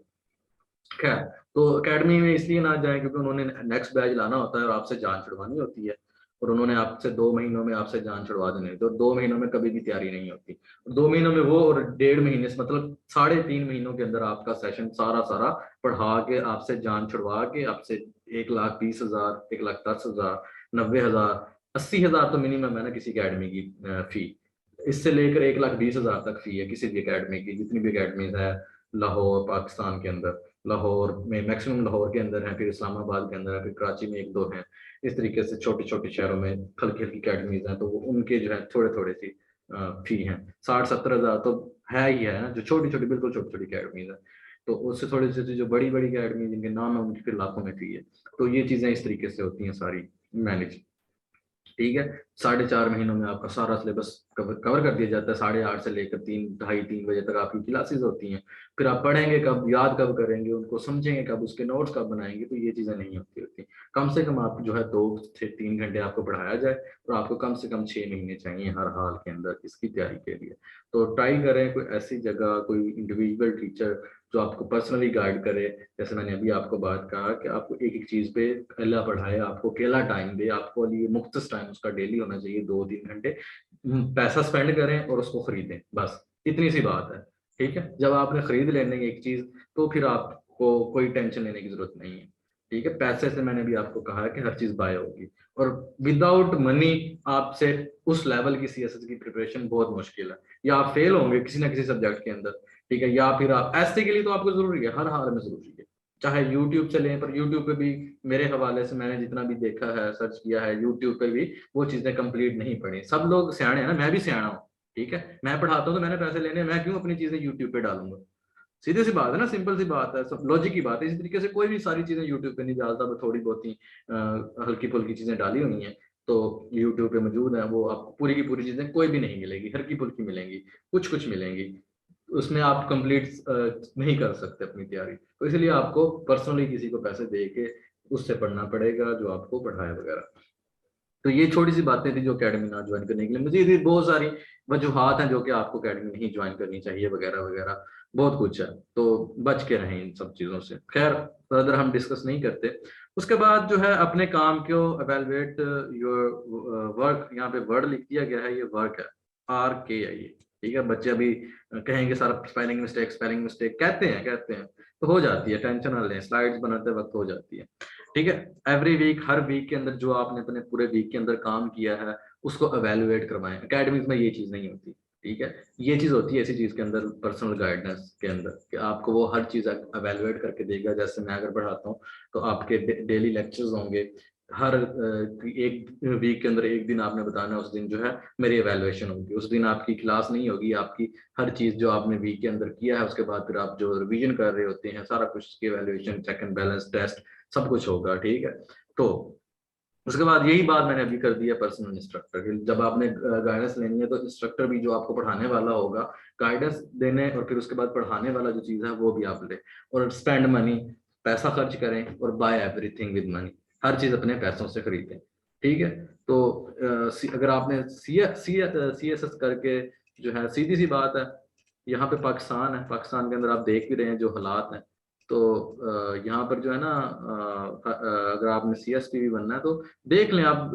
खैर, तो एकेडमी में इसलिए ना जाए क्योंकि उन्होंने नेक्स्ट बैच लाना होता है और आपसे जान छुड़वानी होती है, और उन्होंने आपसे 2 महीनों में आपसे जान छुड़वा देनी होती है, और 2 महीनों में कभी भी तैयारी नहीं होती। 2 महीनों में वो, और 1.5 महीने से मतलब 3.5 महीनों के अंदर आपका सेशन सारा सारा पढ़ा के, आपसे जान छुड़वा के, आपसे 1,20,000, 1,10,000, 90,000, 80,000 तो मिनिमम है ना किसी अकेडमी की फी। इससे लेकर 1,20,000 तक फी है किसी भी अकेडमी की, जितनी भी अकेडमीज है लाहौर पाकिस्तान के अंदर। लाहौर में मैक्सिमम लाहौर के अंदर है, फिर इस्लामाबाद के अंदर है, फिर कराची में 1-2 हैं। इस तरीके से छोटे छोटे शहरों में हल्की हल्की अकेडमीज हैं, तो वो उनके जो है थोड़े थोड़े सी फी हैं। 60-70 हज़ार तो है ही है ना, जो छोटी छोटी बिल्कुल छोटी छोटी अकेडमीज है। तो उससे थोड़ी सी जो बड़ी बड़ी अकेडमी जिनके नाम है, उनकी फिर लाखों में फी है। तो ये चीजें इस तरीके से होती हैं सारी मैनेज। ठीक है, 4.5 महीनों में आपका सारा सिलेबस कवर कर दिया जाता है, 8:30 से लेकर 3, ढाई 3 बजे तक आपकी क्लासेस होती हैं। फिर आप पढ़ेंगे कब, याद कब करेंगे, उनको समझेंगे कब, उसके नोट्स कब बनाएंगे, तो ये चीजें नहीं होती होती। कम से कम आप जो है 2 से 3 घंटे आपको पढ़ाया जाए, और आपको कम से कम 6 महीने चाहिए हर हाल के अंदर इसकी तैयारी के लिए। तो ट्राई करें कोई ऐसी जगह, कोई इंडिविजुअल टीचर जो आपको पर्सनली गाइड करे। जैसे मैंने अभी आपको बात कहा कि आपको एक एक चीज पे अल्लाह पढ़ाए, आपको अकेला टाइम दे, आपको लिए मुख्तस टाइम उसका डेली होना चाहिए 2-3 घंटे। पैसा स्पेंड करें और उसको खरीदें, बस इतनी सी बात है। ठीक है, जब आपने खरीद लेने एक चीज, तो फिर आपको कोई टेंशन लेने की जरूरत नहीं है। ठीक है, पैसे से मैंने भी आपको कहा है कि हर चीज बाय होगी, और विदाउट मनी आपसे उस लेवल की सीएसएस की प्रिपरेशन बहुत मुश्किल है, या आप फेल होंगे किसी ना किसी सब्जेक्ट के अंदर। ठीक है, या फिर आप एसटी के लिए तो आपको जरूरी है, हर हाल में जरूरी है। चाहे यूट्यूब से लें, पर यूट्यूब पे भी मेरे हवाले से मैंने जितना भी देखा है, सर्च किया है, यूट्यूब पे भी वो चीजें कंप्लीट नहीं पढ़ी। सब लोग सियाने हैं ना, मैं भी सियाना हूँ, ठीक है, मैं पढ़ाता हूँ तो मैंने पैसे लेने, मैं क्यों अपनी चीजें यूट्यूब पे डालूंगा? सीधी सी बात है ना, सिंपल सी बात है, सब लॉजिक की बात है। इसी तरीके से कोई भी सारी चीजें यूट्यूब पे नहीं डालता, वो थोड़ी बहुत ही हल्की फुल्की चीजें डाली हुई हैं तो यूट्यूब पे मौजूद है, वो आपको पूरी की पूरी चीजें कोई भी नहीं मिलेगी, हल्की फुल्की मिलेंगी, कुछ कुछ मिलेंगी, उसमें आप कंप्लीट नहीं कर सकते अपनी तैयारी। तो इसलिए आपको पर्सनली किसी को पैसे दे के उससे पढ़ना पड़ेगा जो आपको पढ़ाए वगैरह। तो ये छोटी सी बातें थी जो अकेडमी ना ज्वाइन करने के लिए, मुझे भी बहुत सारी वजूहात हैं जो कि आपको अकेडमी नहीं ज्वाइन करनी चाहिए वगैरह वगैरह, बहुत कुछ है। तो बच के रहें इन सब चीज़ों से। खैर फर्दर हम डिस्कस नहीं करते। उसके बाद जो है अपने काम को एवेलुएट योर वर्क, यहाँ पे वर्ड लिख दिया गया है, ये वर्क है, RK है ये, ठीक है। बच्चे अभी कहेंगे सारा स्पेलिंग मिस्टेक कहते हैं तो हो जाती है, टेंशन ना लें, स्लाइड्स बनाते वक्त हो जाती है, ठीक है। एवरी वीक, हर वीक के अंदर जो आपने अपने पूरे वीक के अंदर काम किया है उसको एवेलुएट करवाएं। एकेडमिक्स में ये चीज नहीं होती, ठीक है। ये चीज होती है ऐसी चीज के अंदर, पर्सनल गाइडेंस के अंदर, कि आपको वो हर चीज एवेलुएट करके देगा। जैसे मैं अगर पढ़ाता हूँ तो आपके डेली लेक्चर्स होंगे, हर एक वीक के अंदर एक दिन आपने बताना है, उस दिन जो है मेरी एवेलुएशन होगी। उस दिन आपकी क्लास नहीं होगी, आपकी हर चीज जो आपने वीक के अंदर किया है उसके बाद फिर आप जो रिवीजन कर रहे होते हैं सारा कुछ, उसकी evaluation, check and balance test, सब कुछ होगा, ठीक है। तो उसके बाद यही बात मैंने अभी कर दी है पर्सनल इंस्ट्रक्टर की। जब आपने गाइडेंस लेनी है तो इंस्ट्रक्टर भी जो आपको पढ़ाने वाला होगा, गाइडेंस देने और फिर उसके बाद पढ़ाने वाला जो चीज़ है वो भी आप ले। और स्पेंड मनी, पैसा खर्च करें, और बाय एवरीथिंग विद मनी, हर चीज़ अपने पैसों से खरीदें, ठीक है। तो अगर आपने सी एस एस करके जो है, सीधी सी बात है, यहाँ पे पाकिस्तान है, पाकिस्तान के अंदर आप देख भी रहे हैं जो हालात हैं। तो यहाँ पर जो है ना, अगर आपने CSP भी बनना है तो देख लें आप,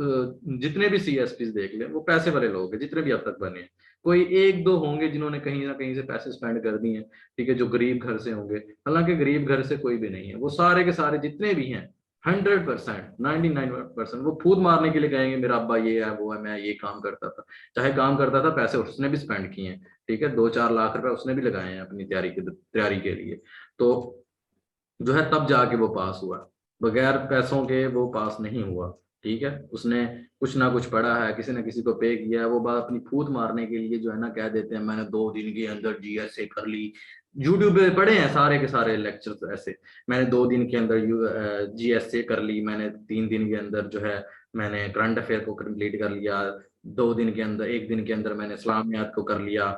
जितने भी CSP देख लें वो पैसे वाले लोग हैं, जितने भी अब तक बने हैं। कोई एक दो होंगे जिन्होंने कहीं ना कहीं से पैसे स्पेंड कर दिए हैं, ठीक है, जो गरीब घर से होंगे। हालांकि गरीब घर से कोई भी नहीं है, वो सारे के सारे जितने भी हैं, 100%, 99% वो फूद मारने के लिए कहेंगे मेरा अब्बा ये है वो है, मैं ये काम करता था। चाहे काम करता था, पैसे उसने भी स्पेंड किए हैं, ठीक है, 2-4 लाख रुपए उसने भी लगाए हैं अपनी तैयारी के लिए। तो जो है तब जाके वो पास हुआ, बगैर पैसों के वो पास नहीं हुआ, ठीक है। उसने कुछ ना कुछ पढ़ा है, किसी ना किसी को पे किया है। वो बात अपनी फूट मारने के लिए जो है ना कह देते हैं मैंने 2 दिन के अंदर GSA कर ली। यूट्यूब पे पढ़े हैं सारे के सारे लेक्चर्स ऐसे, मैंने 2 दिन के अंदर GSA कर ली, मैंने 3 दिन के अंदर जो है मैंने करंट अफेयर को कंप्लीट कर लिया, 2 दिन के अंदर, 1 दिन के अंदर मैंने इस्लामियात को कर लिया,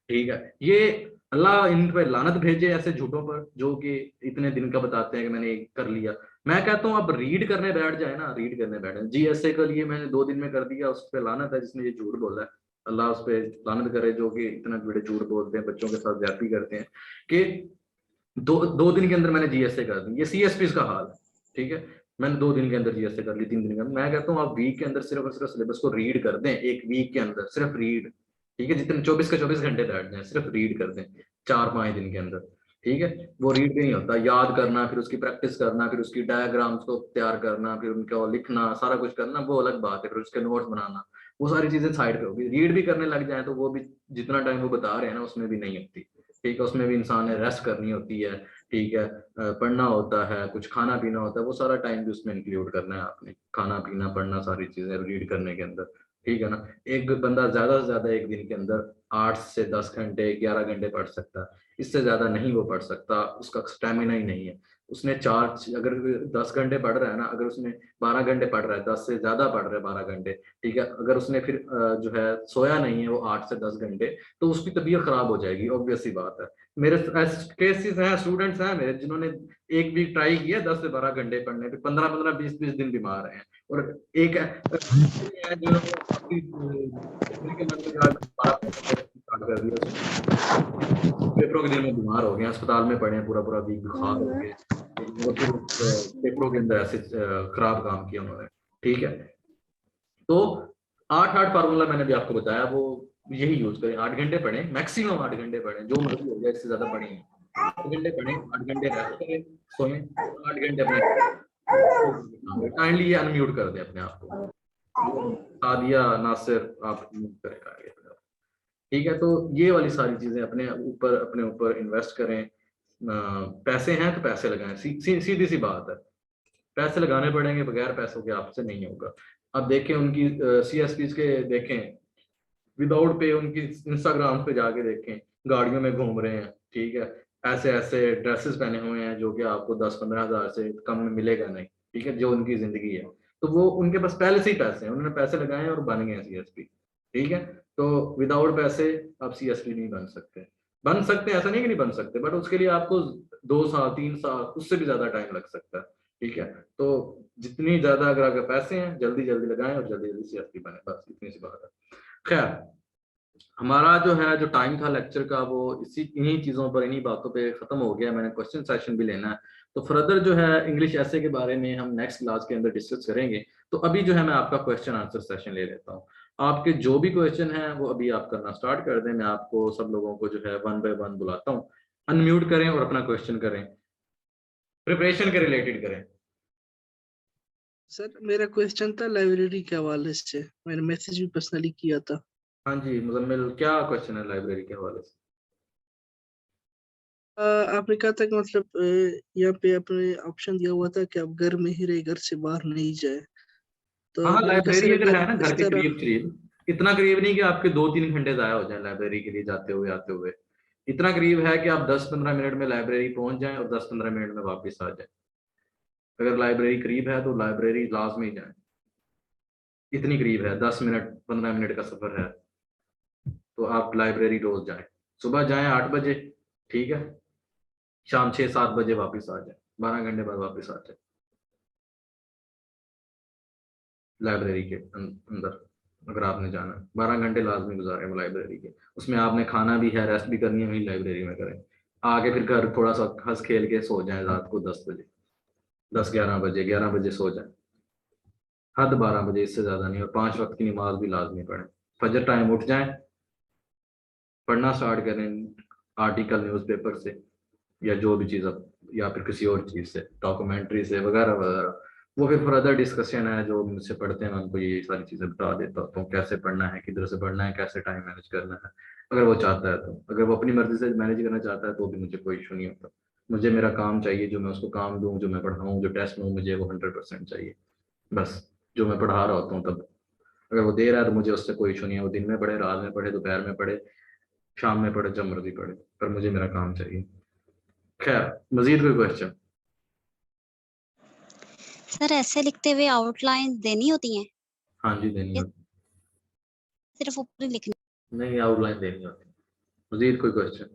ठीक है। ये अल्लाह इन पे लानत भेजे ऐसे झूठों पर जो कि इतने दिन का बताते हैं कि मैंने कर लिया। मैं कहता हूँ अब रीड करने बैठ जाए ना, रीड करने बैठ जाए। GSA के लिए मैंने 2 दिन में कर दिया, उस पर लानत है जिसने ये झूठ बोला है। अल्लाह उस पर लानत करे जो कि इतना बड़े झूठ बोलते हैं, बच्चों के साथ ज्यादती करते हैं कि 2 दिन के अंदर मैंने GSA कर दी। ये CSP का हाल है, ठीक है। मैंने 2 दिन के अंदर GSA कर ली, 3 दिन के अंदर। मैं कहता हूँ आप वीक के अंदर सिर्फ और सिर्फ सिलेबस को रीड कर दें, एक वीक के अंदर सिर्फ रीड, ठीक है। जितने 24 के 24 घंटे बैठ जाए, सिर्फ रीड कर दें 4-5 दिन के अंदर, ठीक है। वो रीड भी नहीं होता, याद करना, फिर उसकी प्रैक्टिस करना, फिर उसकी डायग्राम्स को तैयार करना, फिर उनका लिखना, सारा कुछ करना, वो अलग बात है। फिर उसके नोट्स बनाना, वो सारी चीजें साइड पे होगी। रीड भी करने लग जाए तो वो भी जितना टाइम वो बता रहे हैं ना उसमें भी नहीं होती, ठीक है। उसमें भी इंसान ने रेस्ट करनी होती है, ठीक है, पढ़ना होता है, कुछ खाना पीना होता है, वो सारा टाइम भी उसमें इंक्लूड करना है आपने, खाना पीना पढ़ना सारी चीजें रीड करने के अंदर, ठीक है ना। एक बंदा ज्यादा से ज्यादा एक दिन के अंदर 8 से 10 घंटे, 11 घंटे पढ़ सकता है, इससे ज्यादा नहीं वो पढ़ सकता, उसका स्टेमिना ही नहीं है। उसने चार, अगर 10 घंटे पढ़ रहा है ना, अगर उसने 12 घंटे पढ़ रहा है, 10 से ज्यादा पढ़ रहा है 12 घंटे, ठीक है, अगर उसने फिर जो है सोया नहीं है वो 8 से 10 घंटे, तो उसकी तबीयत खराब हो जाएगी, ऑब्वियस सी बात है। मेरे ऐसे केसेस हैं, स्टूडेंट्स हैं मेरे जिन्होंने एक वीक ट्राई किया 10 से 12 घंटे पढ़ने पे, 15-15, 20-20 दिन बीमार हैं। और एक है जो के मन में स्टार्ट कर दिया, पेपरों के दिन में बीमार हो गए, अस्पताल में पड़े हैं, पूरा पूरा वीक बुखार हो गए, और फिर पेपरों के अंदर ऐसे खराब काम किया उन्होंने, ठीक है। तो 8-8 फार्मूला मैंने भी आपको बताया, वो यही यूज करें। 8 घंटे पढ़ें, मैक्सिमम 8 घंटे पढ़ें, जो मर्जी हो जाए, इससे ज्यादा पढ़ें नहीं। 8 घंटे पढ़ें, 8 घंटे रेस्ट करें, सोएं, 8 घंटे अपने काइंडली ये अनम्यूट कर दें अपने आप को। सादिया नासिर आप म्यूट करें आगे, ठीक है। तो ये वाली सारी चीजें अपने ऊपर इन्वेस्ट करें, पैसे हैं तो पैसे लगाएं, सीधी सी बात है। पैसे लगाने पड़ेंगे, बगैर पैसों के आपसे नहीं होगा। अब देखें उनकी CSPs के, देखें विदाउट पे उनकी इंस्टाग्राम पे जाके देखें, गाड़ियों में घूम रहे हैं, ठीक है, ऐसे ऐसे ड्रेसेस पहने हुए हैं जो कि आपको 10-15 हज़ार से कम में मिलेगा नहीं, ठीक है, जो उनकी जिंदगी है। तो वो उनके पास पहले से ही पैसे हैं, उन्होंने पैसे लगाए हैं और बन गए हैं CSP, ठीक है। तो विदाउट पैसे आप CSP नहीं बन सकते। बन सकते हैं, ऐसा नहीं कि नहीं बन सकते, बट उसके लिए आपको 2 साल 3 साल उससे भी ज्यादा टाइम लग सकता है, ठीक है। तो जितनी ज्यादा अगर आपके पैसे हैं, जल्दी जल्दी लगाएं और जल्दी जल्दी CSP बने, बस इतनी सी बात है। खैर, हमारा जो है जो टाइम था लेक्चर का वो इन्हीं चीज़ों पर, इन्हीं बातों पे ख़त्म हो गया। मैंने क्वेश्चन सेशन भी लेना है, तो फर्दर जो है इंग्लिश ऐसे के बारे में हम नेक्स्ट क्लास के अंदर डिस्कस करेंगे। तो अभी जो है मैं आपका क्वेश्चन आंसर सेशन ले लेता हूँ। आपके जो भी क्वेश्चन हैं वो अभी आप करना स्टार्ट कर दें। मैं आपको सब लोगों को जो है 1 बाय 1 बुलाता हूँ, अनम्यूट करें और अपना क्वेश्चन करें, प्रिपरेशन के रिलेटेड करें। सर मेरा क्वेश्चन था लाइब्रेरी के हवाले से, मैंने मैसेज भी पर्सनली किया था। हाँ जी मुजम्मिल, क्या क्वेश्चन है लाइब्रेरी के हवाले से? आपने कहा था कि मतलब यहाँ पे आपने ऑप्शन दिया हुआ था कि आप घर में ही रहे, घर से बाहर नहीं जाए। तो हाँ, मैंने कहा लाइब्रेरी सर अगर है अगर ना घर इस के तरह। करीब करीब, इतना करीब नहीं कि आपके 2-3 घंटे जाया हो जाए लाइब्रेरी के लिए जाते हुए आते हुए, इतना करीब है कि आप 10-15 मिनट में लाइब्रेरी पहुंच जाएं और 10-15 मिनट में वापस आ जाएं। अगर लाइब्रेरी करीब है तो लाइब्रेरी लाजमी जाएं, इतनी करीब है, 10 मिनट 15 मिनट का सफर है, तो आप लाइब्रेरी रोज जाएं। सुबह जाएं 8 बजे, ठीक है, शाम 6-7 बजे वापस आ जाए, 12 घंटे बाद वापस आ जाए लाइब्रेरी के अंदर। अगर आपने जाना है 12 घंटे लाजमी गुजारे वो लाइब्रेरी के, उसमें आपने खाना भी है, रेस्ट भी करनी है, वही लाइब्रेरी में करें। आगे फिर घर थोड़ा सा हंस खेल के सो जाए, रात को 10 बजे, 10-11 बजे, 11 बजे सो जाए, हद 12 बजे, इससे ज्यादा नहीं। और 5 वक्त की नमाज भी लाजमी पढ़ें, फजर टाइम उठ जाए, पढ़ना स्टार्ट करें आर्टिकल न्यूज़पेपर से या जो भी चीज़ आप, या फिर किसी और चीज़ से, डॉक्यूमेंट्री से वगैरह वगैरह। वो फिर फर्दर डिस्कशन है, जो मुझसे पढ़ते हैं मैं उनको ये सारी चीज़ें बता देता हूँ, तो कैसे पढ़ना है, किधर से पढ़ना है, कैसे टाइम मैनेज करना है। अगर वो चाहता है तो, अगर वो अपनी मर्जी से मैनेज करना चाहता है तो भी मुझे कोई इशू नहीं होता। मुझे मेरा काम चाहिए, जो मैं उसको काम दूँ, जो मैं पढ़ाऊँ, जो टेस्ट लूँ, मुझे वो 100% चाहिए, बस। जो मैं पढ़ा रहा होता हूँ तब, अगर वो दे रहा है तो मुझे उससे कोई इशू नहीं है, वो दिन में पढ़े, रात में पढ़े, दोपहर में पढ़े, शाम में पढ़े, जब मर्जी पढ़े, पर मुझे मेरा काम चाहिए। खैर, मजीद कोई क्वेश्चन? सर ऐसे लिखते हुए आउटलाइन देनी होती हैं? हाँ जी, देनी या होती। सिर्फ ऊपर ही लिखनी? नहीं, आउटलाइन देनी होती है। मजीद कोई क्वेश्चन?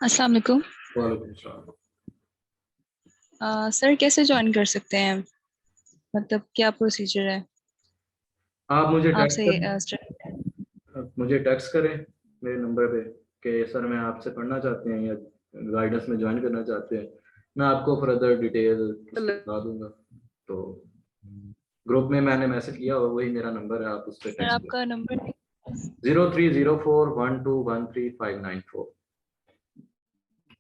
अस्सलाम वालेकुम। वालेकुम सलाम। सर कैसे ज्वाइन कर सकते हैं, मतलब क्या प्रोसीजर है आप मुझे टेक्स्ट आपसे करें, मुझे टेक्स्ट करें मेरे नंबर पे कि सर मैं आपसे पढ़ना चाहते हैं या गाइडेंस में ज्वाइन करना चाहते हैं, मैं आपको फर्दर डिटेल उसकी बता दूंगा। तो ग्रुप में मैंने मैसेज किया और वही मेरा नंबर है, आप उस पर सर टेक्स्ट करें। आपका नंबर 03041213 594,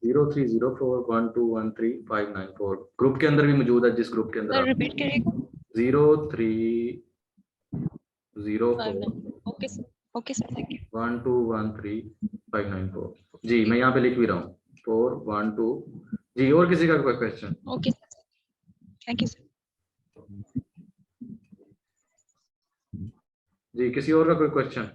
03041213 594। ग्रुप के अंदर भी मौजूद है, जिस ग्रुप के अंदर सर आप। रिपीट करिएगा। 0304 okay sir, okay sir, thank you. 1213594। जी मैं यहाँ पे लिख भी रहा हूँ, 412। जी, और किसी का कोई question? Okay sir, thank you sir. जी, किसी और का कोई क्वेश्चन?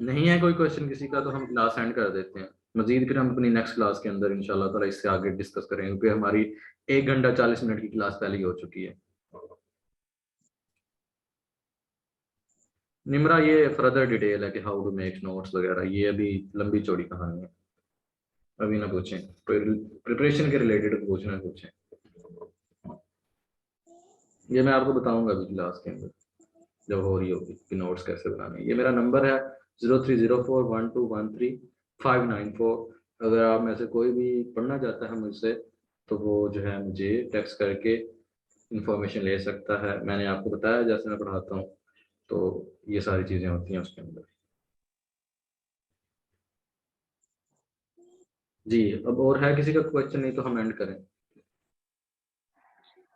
नहीं है कोई क्वेश्चन किसी का, तो हम क्लास एंड कर देते हैं। मजीद फिर हम अपनी नेक्स्ट क्लास के अंदर इंशाल्लाह ताला इससे आगे डिस्कस करेंगे, क्योंकि हमारी 1 घंटा 40 मिनट की क्लास पहले ही हो चुकी है। निमरा, ये फर्दर डिटेल है कि हाउ टू मेक नोट्स वगैरह, ये अभी लंबी चौड़ी कहानी है, अभी ना पूछें। प्रिपरेशन के रिलेटेड पूछना पूछें, ये मैं आपको बताऊंगा अभी क्लास के अंदर जब हो रही होगी कि नोट्स कैसे बनाने हैं। ये मेरा नंबर है 03041213 594। अगर आप में से कोई भी पढ़ना चाहता है मुझसे, तो वो जो है मुझे टेक्स्ट करके इंफॉर्मेशन ले सकता है। मैंने आपको बताया जैसे मैं पढ़ाता हूँ, तो ये सारी चीज़ें होती हैं उसके अंदर। जी, अब और है किसी का क्वेश्चन? नहीं तो हम एंड करें।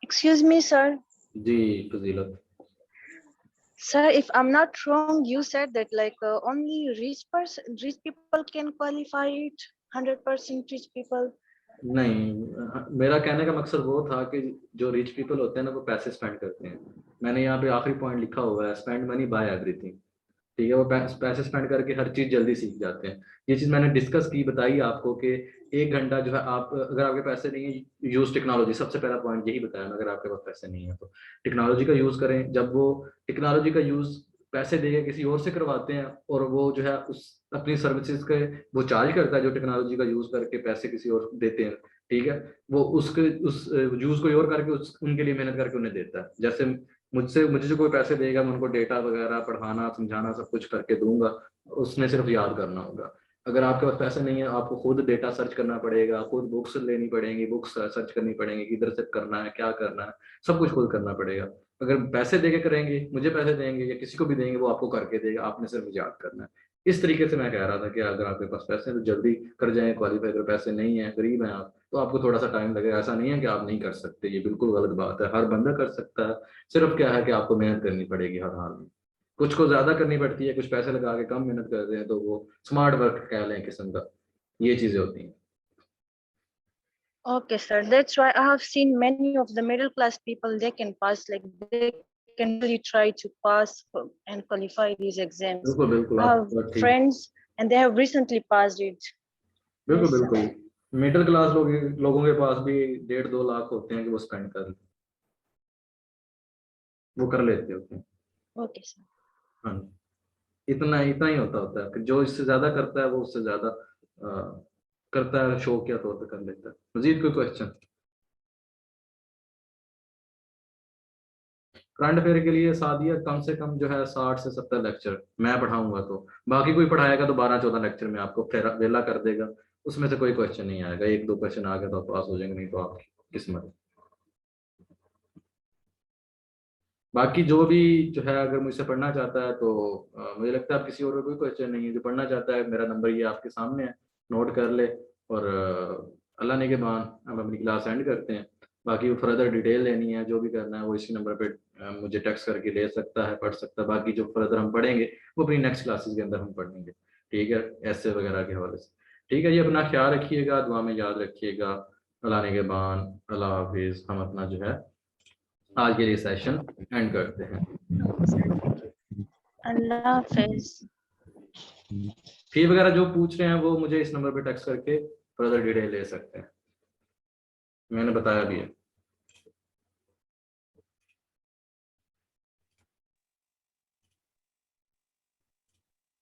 Excuse me, sir. जी फजीलत। Sir, if I'm not wrong, you said that only rich people can qualify it. 100% rich people. नहीं, मेरा कहने का मकसद वो था कि जो रिच पीपल होते हैं ना वो पैसे स्पेंड करते हैं। मैंने यहाँ पे आखिरी पॉइंट लिखा हुआ है, स्पेंड मनी बाय एवरीथिंग। ठीक है, वो पैसे स्पेंड करके हर चीज जल्दी सीख जाते हैं। ये चीज मैंने डिस्कस की, बताई आपको कि 1 घंटा जो है आप, अगर आपके पैसे नहीं है, यूज टेक्नोलॉजी। सबसे पहला पॉइंट यही बताया, अगर आपके पास पैसे नहीं है तो टेक्नोलॉजी का यूज करें। जब वो टेक्नोलॉजी का यूज पैसे देके किसी और से करवाते हैं और वो जो है उस अपनी सर्विसेज के वो चार्ज करता है, जो टेक्नोलॉजी का यूज करके पैसे किसी और देते हैं, ठीक है, वो उसके उस यूज कोई और करके उनके लिए मेहनत करके उन्हें देता है। जैसे मुझे जो कोई पैसे देगा, मैं उनको डेटा वगैरह पढ़ाना समझाना सब कुछ करके दूंगा, उसने सिर्फ याद करना होगा। अगर आपके पास पैसे नहीं है, आपको खुद डेटा सर्च करना पड़ेगा, खुद बुक्स लेनी पड़ेंगी, बुक्स सर्च करनी पड़ेंगी, किधर से करना है, क्या करना है, सब कुछ खुद करना पड़ेगा। अगर पैसे देके करेंगे, मुझे पैसे देंगे या किसी को भी देंगे, वो आपको करके देगा, आपने सिर्फ याद करना है। इस तरीके से मैं कह रहा था कि अगर आपके पास पैसे हैं तो जल्दी कर जाएं क्वालिफाई। अगर पैसे नहीं है, गरीब हैं आप, तो आपको थोड़ा सा टाइम लगेगा। ऐसा नहीं है कि आप नहीं कर सकते, ये बिल्कुल गलत बात है, हर बंदा कर सकता है। सिर्फ क्या है कि आपको मेहनत करनी पड़ेगी हर हाल में। कुछ को ज्यादा करनी पड़ती है, कुछ पैसे लगा के कम मेहनत करते हैं, तो वो स्मार्ट वर्क कह लें किस्म का, ये चीजें होती हैं। Okay, sir. That's why I have seen many of the middle class people, they can pass, they can really try to pass and qualify these exams. बिल्कुल बिल्कुल, I आप have बात ठीक। friends and they have recently passed it. बिल्कुल Yes, sir. बिल्कुल, middle class लोगों के पास भी 1.5-2 लाख होते हैं कि वो स्पेंड कर, वो कर लेते होते हैं। Okay, sir. हाँ, इतना इतना ही होता है कि जो इससे ज्यादा करता है वो उससे ज्यादा करता है, शौक या तौर पे कर लेता है। मजीद कोई क्वेश्चन? करंट अफेयर के लिए सादिया कम से कम जो है 60 से 70 लेक्चर मैं पढ़ाऊंगा, तो बाकी कोई पढ़ाएगा तो 12-14 लेक्चर में आपको वेला कर देगा। उसमें से कोई क्वेश्चन नहीं आएगा, 1-2 क्वेश्चन आ गया तो आप पास हो जाएंगे, नहीं तो आपकी किस्मत है। बाकी जो भी जो है, अगर मुझसे पढ़ना चाहता है तो मुझे लगता है आप किसी और का कोई क्वेश्चन नहीं है। जो पढ़ना चाहता है, मेरा नंबर ये आपके सामने है, नोट कर ले। और अल्लाह ने के बाद हम अपनी क्लास एंड करते हैं। बाकी फर्दर डिटेल लेनी है, जो भी करना है, वो इसी नंबर पे मुझे टेक्स्ट करके ले सकता है, पढ़ सकता है। बाकी जो फर्दर हम पढ़ेंगे वो अपनी नेक्स्ट क्लासेस के अंदर हम पढ़ेंगे, ठीक है, ऐसे वगैरह के हवाले से। ठीक है, ये अपना ख्याल रखिएगा, दुआ में याद रखिएगा। अल्लाह ने के बाद अल्लाह हाफिज़। हम अपना जो है आज के लिए सेशन एंड करते हैं। Allah Hafiz. फी वगैरह जो पूछ रहे हैं वो मुझे इस नंबर पे टेक्स्ट करके फर्दर डिटेल ले सकते हैं, मैंने बताया भी है।